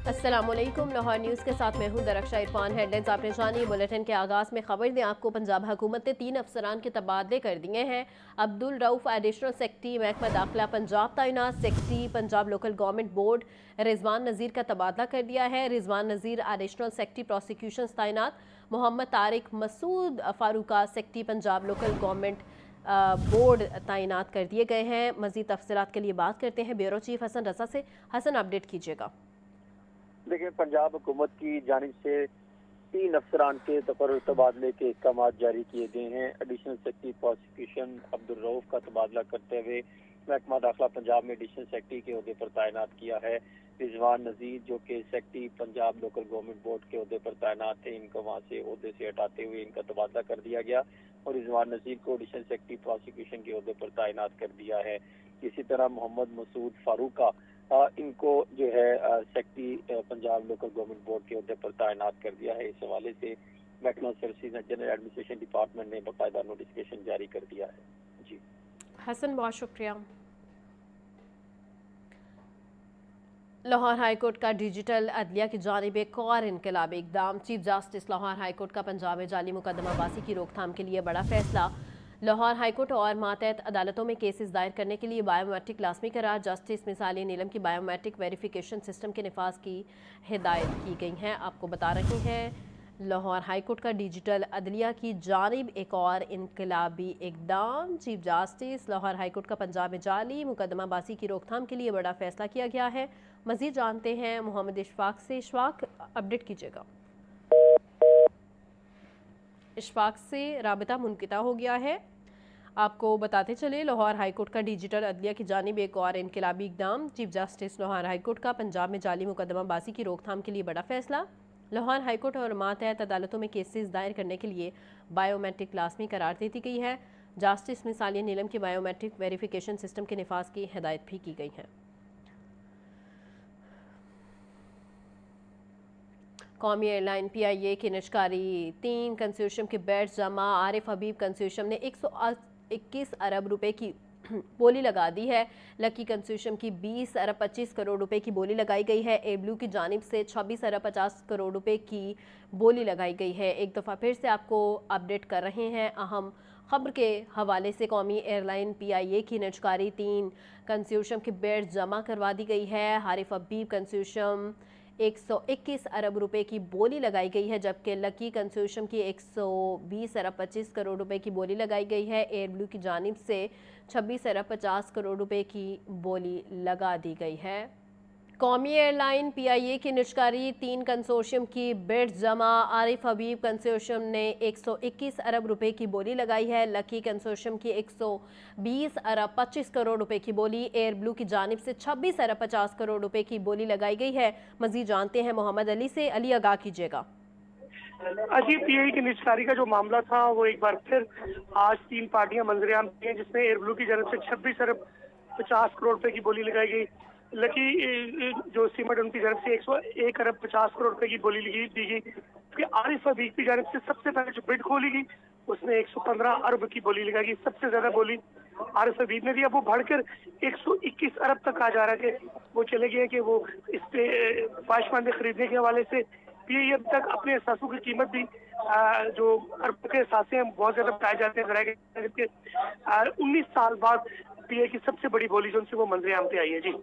अस्सलाम वालेकुम। लाहौर न्यूज़ के साथ मैं हूं दरख्शा इरफान। हेडलाइंस आपने जानी। बुलेटिन के आगाज़ में खबर दें आपको, पंजाब हुकूमत ने 3 अफसरान के तबादले कर दिए हैं। अब्दुल रऊफ एडिशनल सेक्रेटरी महकमा दाखिला पंजाब तैनात। Secretary Punjab local government board Rizwan Nazir का तबादला कर दिया है। Rizwan Nazir additional secretary prosecution तैनात। Mohammad Tariq Masood Farooqa secretary Punjab local government board तैनात कर दिए गए हैं। मज़ीद तफसीलात के लिए बात करते हैं ब्यूरो चीफ हसन रजा से। हसन, अपडेट कीजिएगा। देखिए, पंजाब हुकूमत की जानिब से 3 अफसरान के तबादले के अहकाम जारी किए गए हैं। Additional secretary prosecution Abdul Rauf का तबादला करते हुए महकमा दाखिला पंजाब में एडिशनल सेक्रेटरी के ओहदे पर तैनात किया है। रिजवान नज़ीर जो कि secretary Punjab local government board के ओहदे पर तैनात थे, इनको वहाँ से ओहदे से हटाते हुए इनका तबादला कर दिया गया और रिजवान नज़ीर को एडिशनल सेक्रेटरी प्रोसिक्यूशन के ओहदे पर तैनात कर दिया है। इसी तरह मोहम्मद मसूद फारूका इनको जो है secretary Punjab local government board के ओहदे पर तैनात कर दिया है। इस हवाले से महकमा services and general administration department ने बाकायदा नोटिफिकेशन जारी कर दिया है। जी हसन, बहुत शुक्रिया। लाहौर हाईकोर्ट का डिजिटल अदलिया की जानिब एक और इनकलाबी इकदाम। चीफ जस्टिस लाहौर हाईकोर्ट का पंजाब में जाली मुकदमाबाजी की रोकथाम के लिए बड़ा फैसला। लाहौर हाईकोर्ट और मातहत अदालतों में केसेस दायर करने के लिए बायोमेट्रिक लाजमी करार। जस्टिस मिसाली नीलम की बायोमेट्रिक वेरिफिकेशन सिस्टम के नफाज की हिदायत की गई हैं। आपको बता रहे हैं लाहौर हाईकोर्ट का डिजिटल अदलिया की जानिब एक और इनकलाबी इकदाम। चीफ जस्टिस लाहौर हाईकोर्ट का पंजाब में जाली मुकदमाबाजी की रोकथाम के लिए बड़ा फैसला किया गया है। मजीद जानते हैं मोहम्मद इशफाक से। इशफाक, अपडेट कीजिएगा। इशफाक से राबिता मुनक़िता हो गया है। आपको बताते चले लाहौर हाईकोर्ट का डिजिटल अदलिया की जानिब एक और इनकलाबी इकदाम। चीफ जस्टिस लाहौर हाईकोर्ट का पंजाब में जाली मुकदमाबाजी की रोकथाम के लिए बड़ा फैसला। लाहौर हाईकोर्ट और मातहत अदालतों में केसेस दायर करने के लिए बायोमेट्रिक लाजमी करार दे दी गई है। जस्टिस मिसालिया नीलम की बायोमेट्रिक वेरिफिकेशन सिस्टम के नफाज की हिदायत भी की गई है। कौमी एयरलाइन PIA की निजकारी 3 कंसोर्शियम के बेड्स जमा। आरिफ हबीब कंसोर्शियम ने 121 अरब रुपए की बोली लगा दी है। लकी कंसोर्शियम की 20 अरब 25 करोड़ रुपए की बोली लगाई गई है। एयर ब्लू की जानिब से 26 अरब 50 करोड़ रुपए की बोली लगाई गई है। एक दफ़ा फिर से आपको अपडेट कर रहे हैं अहम खबर के हवाले से। कौमी एयरलाइन PIA की निजकारी 3 कंसोर्शियम की बेड्स जमा करवा दी गई है। आरिफ हबीब कंसोर्शियम 121 अरब रुपए की बोली लगाई गई है, जबकि लकी कंसोर्शियम की 120 अरब 25 करोड़ रुपए की बोली लगाई गई है। एयर ब्लू की जानिब से 26 अरब 50 करोड़ रुपए की बोली लगा दी गई है। कौमी एयरलाइन PIA की निजकारी 3 कंसोर्शियम की बिड्स जमा। आरिफ हबीब कंसोर्शियम ने 121 अरब रुपए की बोली लगाई है। लकी कंसोर्शियम की 120 अरब 25 करोड़ रुपए की बोली। एयर ब्लू की जानिब से 26 अरब 50 करोड़ रुपए की बोली लगाई गई है। मजीद जानते हैं मोहम्मद अली से। अली, आगाह कीजिएगा। अजीब PIA की निजकारी का जो मामला था वो एक बार फिर आज 3 पार्टियां मंजरेआम की हैं, जिसमें एयर ब्लू की जानिब से 26 अरब 50 करोड़ रुपए की बोली लगाई गई। लकी जो सीमेंट उनकी जानिब से 101 अरब 50 करोड़ रुपए की बोली दी गई। फिर आरिफ हबीब की जानिब से सबसे पहले जो बिड खोली गई उसमें 115 अरब की बोली लगाई गई। सबसे ज्यादा बोली आरिफ हबीब ने दी। अब वो बढ़कर 121 अरब तक आ जा रहा है कि वो चले गए कि वो इस पे पाशमान खरीदने के हवाले से PIA अब तक अपने असासों की कीमत भी जो अरब के असासे हैं बहुत ज्यादा बताए जाते हैं। 19 साल बाद PIA की सबसे बड़ी बोली जो उनसे वो मंजरेआम पे आई है। जी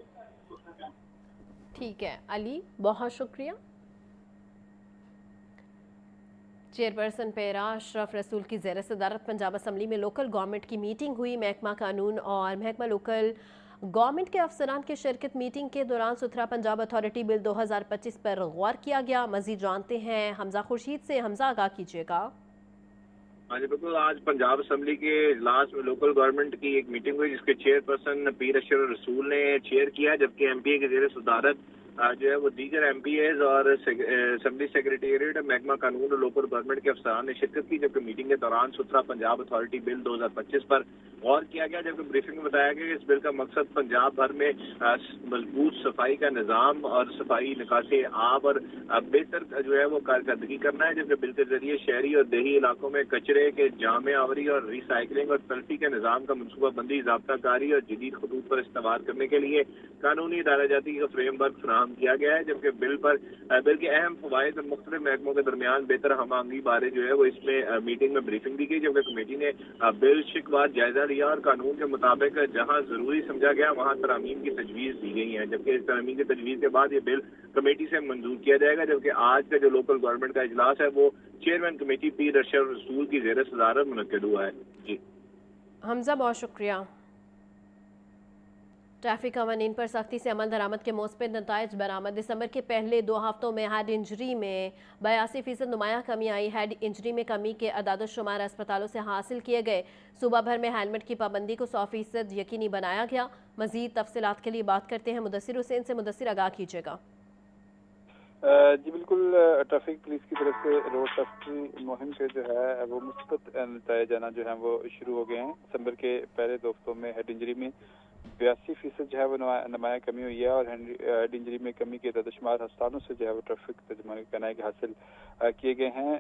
ठीक है अली, बहुत शुक्रिया। चेयरपर्सन पेरा अशरफ रसूल की ज़ेर सदारत पंजाब असम्बली में लोकल गवर्नमेंट की मीटिंग हुई। महकमा कानून और महकमा लोकल गवर्नमेंट के अफसरान की शिरकत। मीटिंग के दौरान सुथरा पंजाब अथॉरिटी बिल 2025 पर गौर किया गया। मजीद जानते हैं हमजा खुर्शीद से। हमजा, आगाह कीजिएगा। हाँ जी बिल्कुल, आज पंजाब असम्बली के इजलास में लोकल गवर्नमेंट की एक मीटिंग हुई जिसके चेयरपर्सन पीर अशरफ रसूल ने चेयर किया, जबकि MPA के ज़ेर सदारत जो है वो दीगर MPAs और असम्बली सेक्रेटेरिएट महकमा कानून और लोकल गवर्नमेंट के अफसरान ने शिरकत की। जबकि मीटिंग के दौरान सुथरा पंजाब अथॉरिटी बिल 2025 पर गौर किया गया। जबकि ब्रीफिंग में बताया गया कि इस बिल का मकसद पंजाब भर में मजबूत सफाई का निज़ाम और सफाई निकासी आब और बेहतर जो है वो कारकर्दगी करना है। जबकि बिल के जरिए शहरी और देही इलाकों में कचरे के जामे आवरी और रिसाइकलिंग और तलफी के निज़ाम का मनसूबाबंदी, ज़ाब्ता कारी और जदीद खतूत पर इस्तेमाल करने के लिए कानूनी दायरा जाती का फ्रेमवर्क फराहम فراہم کیا گیا ہے، جبکہ بل کے اہم فوائد اور مختلف محکموں کے درمیان بہتر ہم آہنگی بارے جو ہے وہ اس میں میٹنگ میں بریفنگ دی گئی، جبکہ کمیٹی نے بل شکوات جائزہ لیا اور قانون کے مطابق جہاں ضروری سمجھا گیا وہاں ترامیم کی تجویز دی گئی ہیں، جبکہ اس ترامیم کی تجویز کے بعد یہ بل کمیٹی سے منظور کیا جائے گا، جبکہ آج کا جو لوکل گورنمنٹ کا اجلاس ہے وہ چیئرمین کمیٹی پیر ارشد رسول کی زیر صدارت منعقد ہوا ہے۔ جی حمزہ، بہت شکریہ۔ ٹریفک قوانین پر سختی سے عمل درآمد کے مثبت نتائج برآمد۔ دسمبر کے پہلے 2 ہفتوں میں ہیڈ انجری میں 82% نمایاں کمی آئی۔ ہیڈ انجری میں کمی کے اعداد و شمار اسپتالوں سے حاصل کیے گئے۔ صوبہ بھر میں ہیلمٹ کی پابندی کو 100% یقینی بنایا گیا۔ مزید تفصیلات کے لیے بات کرتے ہیں مدثر حسین سے۔ مدثر، آگاہ کیجیے گا۔ جی بالکل، ٹریفک پولیس کی طرف سے روڈ سیفٹی مہم کے جو ہے وہ مثبت نتائج آنا جو ہیں وہ شروع ہو گئے ہیں۔ دسمبر کے پہلے 2 ہفتوں میں ہیڈ انجری میں 82% جو ہے وہ نمایاں کمی ہوئی ہے، اور ہیڈ انجری میں کمی کے اعداد و شمار ہسپتالوں سے جو ہے وہ ٹریفک ترجمان کہنا کہ حاصل کیے گئے ہیں۔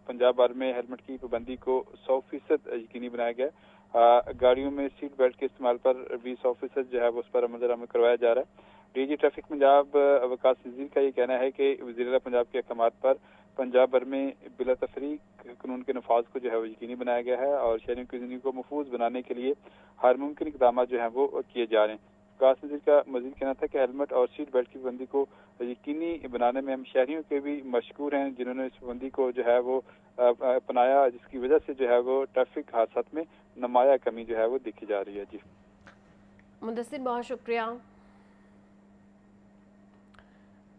پنجاب بھر میں ہیلمٹ کی پابندی کو 100% یقینی بنایا گیا۔ گاڑیوں میں سیٹ بیلٹ کے استعمال پر بھی 100% جو ہے وہ اس پر عمل درآمد کروایا جا رہا ہے۔ ڈی جی ٹریفک پنجاب وقاص نذیر کا یہ کہنا ہے کہ وزیر اعلیٰ پنجاب کے احکامات پر پنجاب بھر میں بلا تفریق قانون کے نفاذ کو جو ہے وہ یقینی بنایا گیا ہے، اور شہریوں کی زندگی کو محفوظ بنانے کے لیے ہر ممکن اقدامات جو ہیں وہ کیے جا رہے ہیں۔ وقاص نذیر کا مزید کہنا تھا کہ ہیلمٹ اور سیٹ بیلٹ کی پابندی کو یقینی بنانے میں ہم شہریوں کے بھی مشکور ہیں، جنہوں نے اس پابندی کو جو ہے وہ اپنایا، جس کی وجہ سے جو ہے وہ ٹریفک حادثات میں نمایاں کمی جو ہے وہ دیکھی جا رہی ہے۔ جی مدثر، بہت شکریہ۔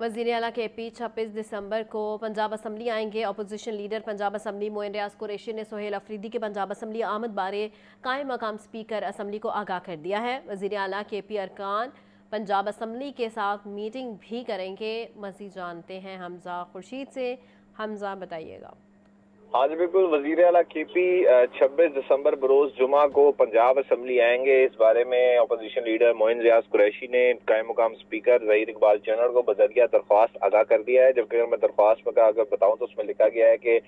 وزیر اعلیٰ کے پی 26 دسمبر کو پنجاب اسمبلی آئیں گے۔ اپوزیشن لیڈر پنجاب اسمبلی معین ریاض قریشی نے سہیل افریدی کے پنجاب اسمبلی آمد بارے قائم مقام اسپیکر اسمبلی کو آگاہ کر دیا ہے۔ وزیر اعلیٰ کے پی ارکان پنجاب اسمبلی کے ساتھ میٹنگ بھی کریں گے۔ مزید جانتے ہیں حمزہ خورشید سے۔ حمزہ، بتائیے گا۔ ہاں جی بالکل، وزیر اعلیٰ کے پی 26 دسمبر بروز جمعہ کو پنجاب اسمبلی آئیں گے۔ اس بارے میں اپوزیشن لیڈر معین ریاض قریشی نے قائم مقام اسپیکر ظہیر اقبال چنڑ کو بذریعہ درخواست آگاہ کر دیا ہے، جبکہ اگر میں درخواست میں اگر بتاؤں تو اس میں لکھا گیا ہے کہ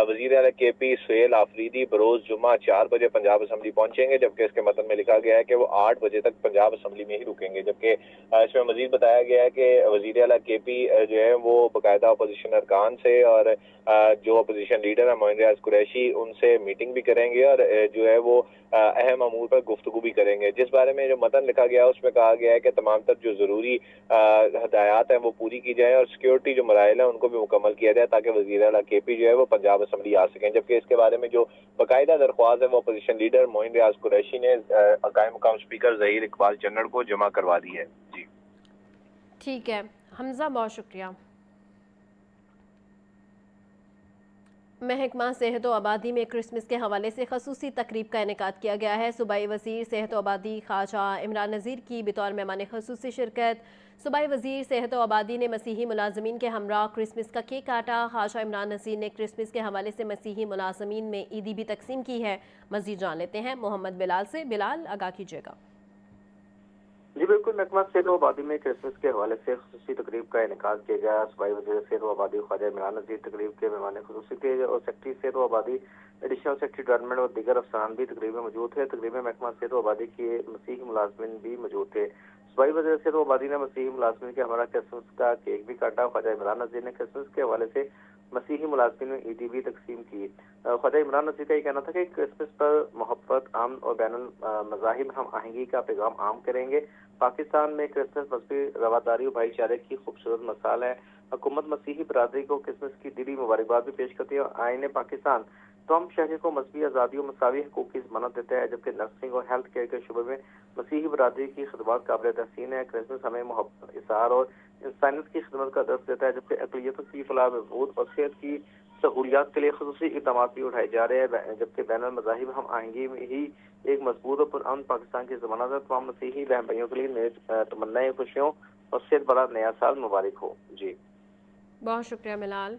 وزیر اعلیٰ کے پی سہیل آفریدی بروز جمعہ 4 بجے پنجاب اسمبلی پہنچیں گے، جبکہ اس کے متن میں لکھا گیا ہے کہ وہ 8 بجے تک پنجاب اسمبلی میں ہی رکیں گے، جبکہ اس میں مزید بتایا گیا ہے کہ وزیر اعلیٰ کے پی جو ہے وہ باقاعدہ اپوزیشن ارکان سے اور جو اپوزیشن لیڈر ہیں معین ریاض قریشی ان سے میٹنگ بھی کریں گے، اور جو ہے وہ اہم امور پر گفتگو بھی کریں گے۔ جس بارے میں جو متن لکھا گیا ہے اس میں کہا گیا ہے کہ تمام تر جو ضروری ہدایات ہیں وہ پوری کی جائیں، اور سیکیورٹی جو مراحل ہیں ان کو بھی مکمل کیا جائے تاکہ وزیر اعلیٰ کے پی جو ہے وہ پنجاب اسمبلی آ سکیں، جبکہ اس کے بارے میں جو باقاعدہ درخواست ہے وہ اپوزیشن لیڈر معین ریاض قریشی نے قائم مقام اسپیکر ظہیر اقبال چنڑ کو جمع کروا دی ہے۔ جی ٹھیک ہے حمزہ، بہت شکریہ۔ محکمہ صحت و آبادی میں کرسمس کے حوالے سے خصوصی تقریب کا انعقاد کیا گیا ہے۔ صوبائی وزیر صحت و آبادی خواجہ عمران نذیر کی بطور مہمان خصوصی شرکت۔ صوبائی وزیر صحت و آبادی نے مسیحی ملازمین کے ہمراہ کرسمس کا کیک کاٹا۔ خواجہ عمران نذیر نے کرسمس کے حوالے سے مسیحی ملازمین میں عیدی بھی تقسیم کی ہے۔ مزید جان لیتے ہیں محمد بلال سے۔ بلال، آگاہ کیجیے گا۔ جی بالکل، محکمہ صحت و آبادی میں کرسمس کے حوالے سے خصوصی تقریب کا انعقاد کیا گیا۔ صوبائی وزیر صحت و آبادی خواجہ عمران نذیر تقریب کے مہمان خصوصی تھے، اور سیکرٹری صحت و آبادی، ایڈیشنل سیکرٹری ڈپارٹمنٹ اور دیگر افسران بھی تقریب میں موجود تھے۔ تقریب میں محکمہ صحت و آبادی کے مسیحی ملازمین بھی موجود تھے۔ صوبائی وزیر صحت و آبادی نے مسیحی ملازمین کے ہمراہ کرسمس کا کیک بھی کاٹا۔ خواجہ عمران نذیر نے کرسمس کے حوالے سے مسیحی ملازمین میں عیدی بھی تقسیم کی۔ خواجہ عمران نذیر کا یہ کہنا تھا کہ کرسمس پر محبت، امن اور بین المذاہب ہم آہنگی کا پیغام عام کریں گے۔ پاکستان میں کرسمس مذہبی رواداری اور بھائی چارے کی خوبصورت مثال ہے۔ حکومت مسیحی برادری کو کرسمس کی دلی مبارکباد بھی پیش کرتی ہے، اور آئین پاکستان تمام شہریوں کو مذہبی آزادی اور مساوی حقوق کی ضمانت دیتا ہے، جبکہ نرسنگ اور ہیلتھ کیئر کے شعبے میں مسیحی برادری کی خدمات قابل تحسین ہے۔ کرسمس ہمیں محبت، اظہار اور انسانیت کی خدمت کا درس دیتا ہے، جبکہ اقلیتوں کی فلاح و بہبود اور صحت کی سہولیات کے لیے خصوصی اقدامات بھی اٹھائے جا رہے ہیں، جبکہ بین المذاہب ہم آہنگی میں ہی ایک مضبوط اور پرامن پاکستان کی ضمانت ہے۔ تمام مسیحی بہن بھائیوں کے لیے تمنائیں خوشیوں اور صحت بھرا نیا سال مبارک ہو۔ جی بہت شکریہ بلال۔